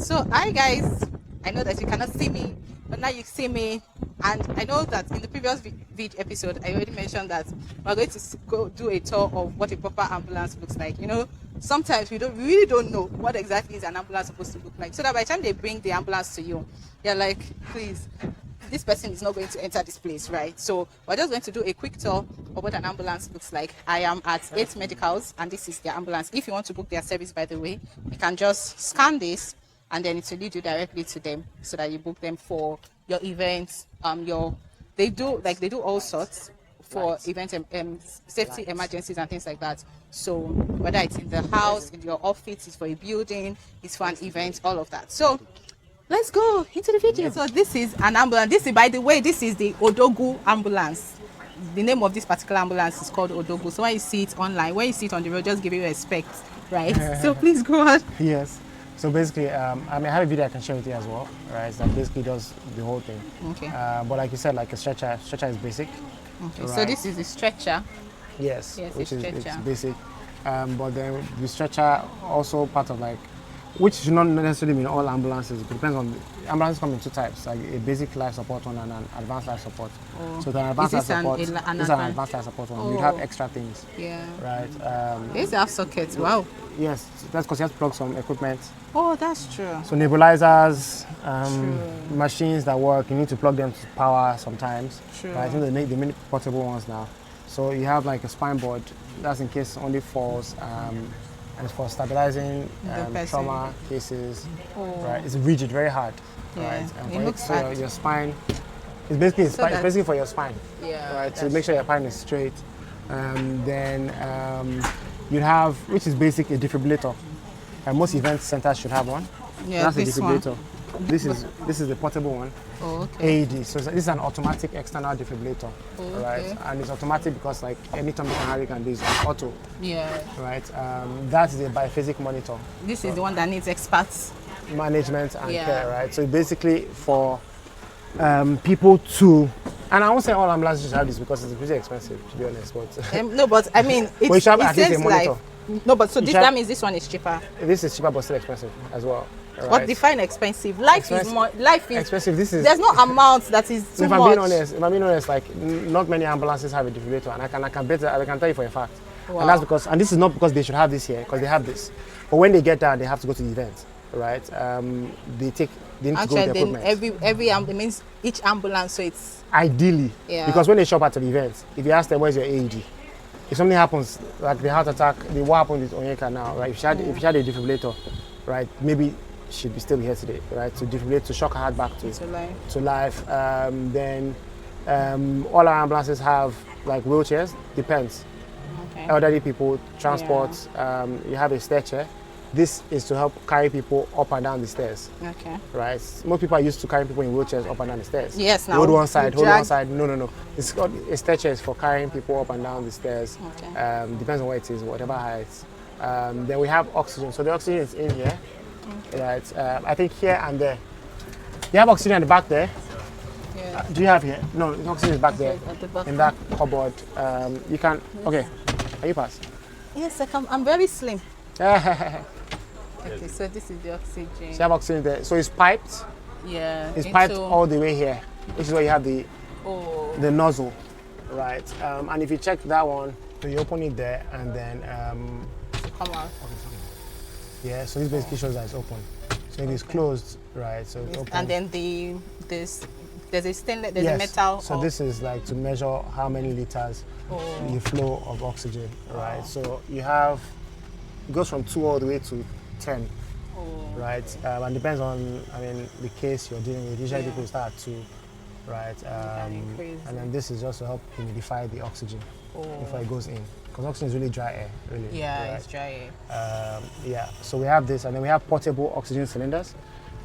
So hi guys, I know that you cannot see me, but now you see me, and I know that in the previous video episode I already mentioned that we're going to go do a tour of what a proper ambulance looks like. You know, sometimes we really don't know what exactly is an ambulance supposed to look like, so that by the time they bring the ambulance to you, you're like, please, this person is not going to enter this place, right? So we're just going to do a quick tour of what an ambulance looks like. I am at 8 Medicals, and this is their ambulance. If you want to book their service, by the way, you can just scan this and then it will lead you directly to them so that you book them for your events. They do all sorts for event safety emergencies and things like that. So whether it's in the house, in your office, it's for a building, it's for an event, all of that. So let's go into the video. So this is an ambulance. This is, by the way, this is the Odogu ambulance. The name of this particular ambulance is called Odogu. So when you see it online, when you see it on the road, just give it respect, right? So please go on. Yes. So basically, I have a video I can share with you as well, right? That basically does the whole thing. Okay. But like you said, like a stretcher is basic. Okay. Right? So this is the stretcher. Yes. Yes, which is stretcher. it's basic. But then the stretcher also part of like, which should not necessarily mean all ambulances. It depends on ambulances come in two types, like a basic life support one and an advanced life support. Oh. So the advanced life support this is an advanced life support one. You have extra things. Yeah. Right. These have sockets. Wow. Yes, that's because you have to plug some equipment. Oh, that's true. So nebulizers, machines that work, you need to plug them to power sometimes. True. Right? I think they make portable ones now. So you have like a spine board, that's in case somebody falls, and it's for stabilizing trauma cases. Oh. Right? It's rigid, very hard. Yeah. Right? And It looks so hard. your spine, it's basically, So it's basically for your spine. Yeah. Right? So make sure your spine is straight. Then you have, which is basic, a defibrillator. And most event centers should have one. Yeah, That's this a defibrillator. one. This is the portable one. Oh, okay. AED. So this is an automatic external defibrillator, Oh, okay. right? And it's automatic because like anytime you can do is auto, Yeah. right? That's the biphasic monitor. This is the one that needs experts. Management and Yeah. care, right? So basically for people to, and I won't say all ambulances should have this because it's pretty expensive, to be honest. But No, but I mean, Well, you should have at least a saves monitor. life. No, but so You this should that have- means this one is cheaper. this is cheaper but still expensive as well. Right? What define expensive? Life is Expensive. more. Life is Expensive. This is. There's no amount that is too If much. I'm being honest, like not many ambulances have a defibrillator, and I can tell you for a fact. Wow. And that's because, and this is not because they should have this here, because they have this. But when they get there, they have to go to the event, right? They need to go with Actually, the then equipment. it means each ambulance, so it's Ideally, Yeah. because when they show up at the event, if you ask them where's your AED, if something happens, like the heart attack, what happened with Onyeka now, right? If she had a defibrillator, right, maybe she'd be still here today, right? To defibrillate, to shock her heart back to life. Then all our ambulances have like wheelchairs, depends. okay. Elderly people, transport, you have a stair chair. This is to help carry people up and down the stairs, Okay. right? Most people are used to carrying people in wheelchairs up and down the stairs. Yes, now Hold one side, you hold one drag- side. No. It's got a stair chair is for carrying people up and down the stairs. Okay. Depends on where it is, whatever height. Then we have oxygen. So the oxygen is in here, right? I think here and there. You have oxygen at the back there. Yeah. Do you have here? No, the oxygen is back there At the back. in that cupboard. You can. Okay, can you pass? Yes, I'm very slim. Okay, so this is the oxygen. So you have oxygen there. So it's piped. Yeah. It's piped all the way here, which is where you have the nozzle, right? And if you check that one, so you open it there and then come out. yeah. So this basically shows that it's open. So it is closed, right? So it's open. And then there's a stainless, there's yes. a metal. So this is like to measure how many liters the flow of oxygen, right? So you have, it goes from 2 all the way to 10, right? And depends on, the case you're dealing with. Usually people start at 2, right? And then this is just to help humidify the oxygen before it goes in. Because oxygen is really dry air, really. Yeah, right? it's dry. Yeah, so we have this, and then we have portable oxygen cylinders,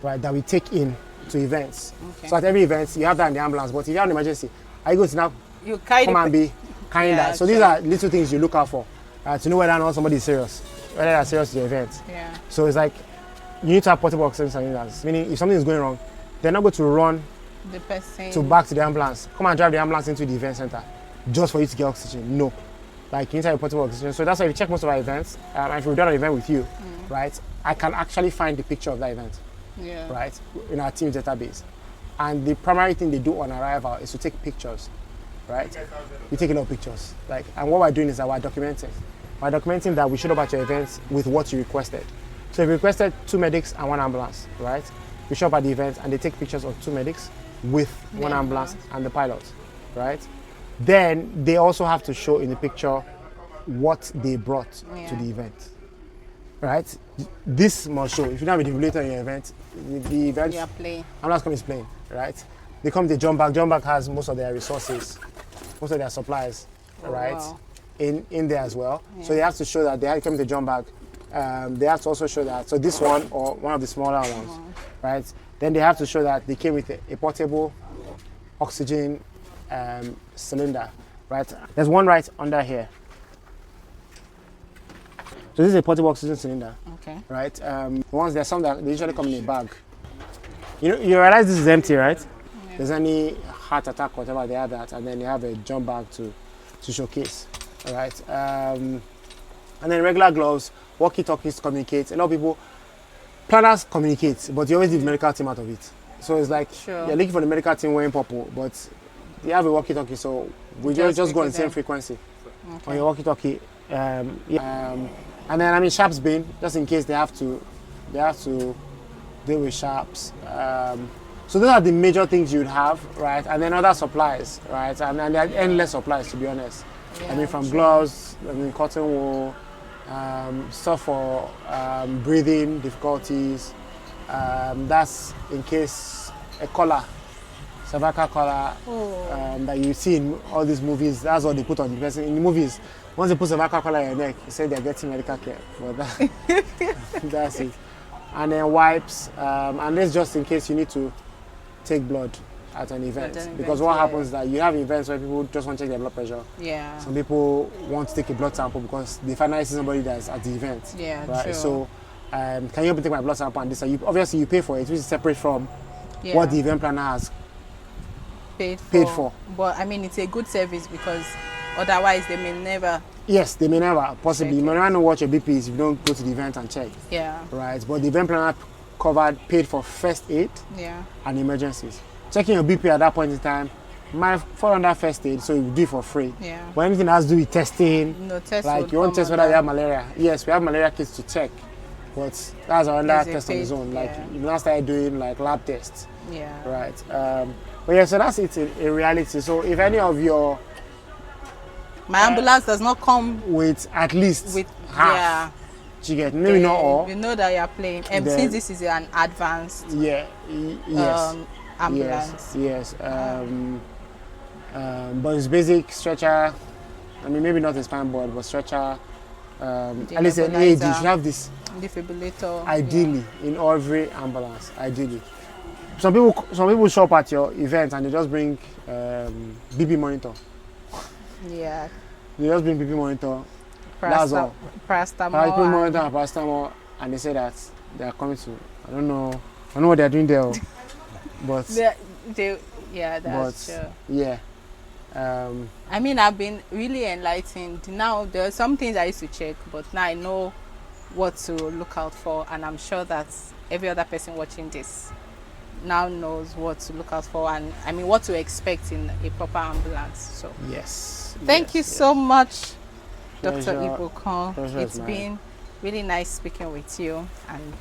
right, that we take in to events. Okay. So at every event, you have that in the ambulance, but if you have an emergency, are you going to now You carry come and be carrying Yeah, that? So these are little things you look out for to know whether or not somebody is serious, whether they're serious to the event. Yeah. So it's like, you need to have portable oxygen cylinders, meaning if something is going wrong, they're not going to run The person. to back to the ambulance, come and drive the ambulance into the event center just for you to get oxygen. No. Like, you need to have a portable oxygen. So that's why if you check most of our events, and if we've done an event with you, right, I can actually find the picture of that event. right, in our team database. And the primary thing they do on arrival is to take pictures, right? We take a lot of pictures. And what we're doing is that we're documenting. We're documenting that we showed up at your event with what you requested. So if you requested 2 medics and 1 ambulance, right? We show up at the event and they take pictures of 2 medics with 1 ambulance and the pilot, right? Then they also have to show in the picture what they brought to the event, right? This must show. If you don't have a defibrillator in your event, the event ambulance company is playing, right? They come to John Bag. John Bag has most of their resources, most of their supplies, right, in there as well. So they have to show that they have come to John Bag. They have to also show that. So this one or one of the smaller ones, right? Then they have to show that they came with a portable oxygen cylinder, right? There's one right under here. So this is a portable oxygen cylinder, right? There's some that they usually come in a bag. You realize this is empty, right? Yeah. There's any heart attack, whatever, they have that, and then you have a jump bag to showcase, all right? And then regular gloves, walkie-talkies to communicate. A lot of people, planners communicate, but you always leave the medical team out of it. So it's like you're looking for the medical team wearing purple, but you have a walkie-talkie, so we just go on the same frequency on your walkie-talkie. And then sharps bin, just in case they have to deal with sharps. So those are the major things you'd have, right? And then other supplies, right? And there are endless supplies, to be honest. Yeah, from gloves, cotton wool, stuff for breathing difficulties. That's in case a collar, cervical collar, that you see in all these movies. That's what they put on the person in the movies. Once they put cervical collar on your neck, you say they're getting medical care. But that's it. And then wipes, and this just in case you need to take blood at an event. Because what happens is that you have events where people just want to check their blood pressure. Yeah. Some people want to take a blood sample because they finally see somebody that's at the event. Yeah, right? True. So, can you help me take my blood sample and this? Obviously, you pay for it, which is separate from what the event planner has paid for. But it's a good service because otherwise they may never. Yes, they may never, possibly. You may never know what your BP is if you don't go to the event and check. Yeah. Right, but the event planner paid for first aid and emergencies. Checking your BP at that point in time might fall under first aid, so you do it for free. Yeah. But anything that has to do with testing, like you want to test whether you have malaria. Yes, we have malaria kits to check, but that's another test on its own. Like you now start doing like lab tests. Yeah. Right. But yeah, so that's it in reality. So if any of your my ambulance does not come with at least half. Yeah. You get maybe not all. You know that you are playing. Since this is an advanced ambulance. Yes. But it's basic stretcher. Maybe not a spine board, but stretcher. At least an AED. You should have this defibrillator. Ideally, in every ambulance. Ideally. Some people show up at your event and they just bring BP monitor. Yeah. They just bring BP monitor. That's all. Paracetamol. BP monitor and paracetamol, and they say that they are coming to. I don't know what they are doing there, but that's true. Yeah. I've been really enlightened. Now there are some things I used to check, but now I know what to look out for, and I'm sure that every other person watching this now knows what to look out for and what to expect in a proper ambulance. So thank you so much, Dr. Ibukon. It's been really nice speaking with you, and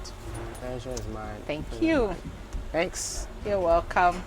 pleasure is mine. Thank you. Thanks. You're welcome.